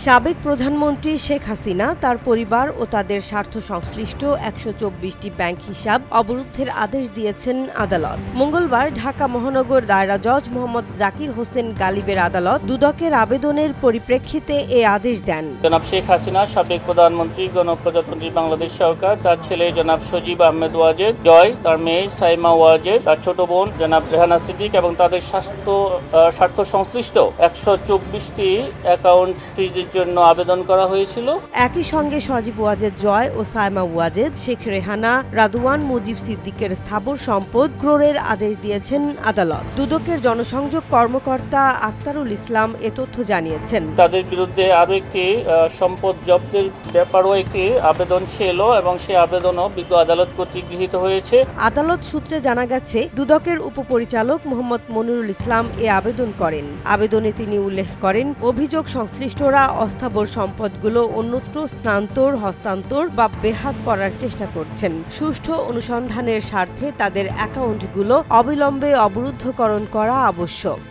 সাবেক প্রধানমন্ত্রী শেখ হাসিনা, তার পরিবার ও তাদের স্বার্থ সংশ্লিষ্ট ১২৪টি ব্যাংক হিসাব অবরুদ্ধের আদেশ দিয়েছেন আদালত। মঙ্গলবার ঢাকা মহানগর দায়রা জজ মোহাম্মদ জাকির হোসেন গালিবের আদালত দুদকের আবেদনের পরিপ্রেক্ষিতে এ আদেশ দেন। জনাব শেখ হাসিনা, সাবেক প্রধানমন্ত্রী, গণপ্রজাতন্ত্রী বাংলাদেশ সরকার, তার ছেলে জনাব সজীব আহমেদ ওয়াজেদ জয়, তার মেয়ে সাইমা ওয়াজেদ, তার ছোট বোন জনাব রেহানা সিদ্দিক এবং তাদের স্বার্থ সংশ্লিষ্ট ১২৪টি অ্যাকাউন্ট ফ্রিজের জন্য আবেদন করা হয়েছিল। একই সঙ্গে সজীব ওয়াজেদ জয় ও সাইমা ওয়াজেদ, শেখ রেহানা, রাদওয়ান মুজিব সিদ্দিকের স্থাবর সম্পদ ক্রয়ের আদেশ দিয়েছেন আদালত। দুদকের জনসংযোগ কর্মকর্তা আক্তারুল ইসলাম এ তথ্য জানিয়েছেন। তাদের বিরুদ্ধে আরও একটি সম্পদ জব্দের ব্যাপারেও একটি আবেদন ছিল এবং সেই আবেদনও বিজ্ঞ আদালত কর্তৃক গৃহীত হয়েছে। আদালত সূত্রে জানা গেছে, দুদকের উপপরিচালক মোহাম্মদ মনিরুল ইসলাম এ আবেদন করেন। আবেদনে তিনি উল্লেখ করেন, অভিযোগ সংশ্লিষ্টরা অস্থাবর সম্পদগুলো অন্যত্র স্থানান্তর, হস্তান্তর বা বেহাত করার চেষ্টা করছেন। সুষ্ঠু অনুসন্ধানের স্বার্থে তাদের অ্যাকাউন্টগুলো অবিলম্বে অবরুদ্ধকরণ করা আবশ্যক।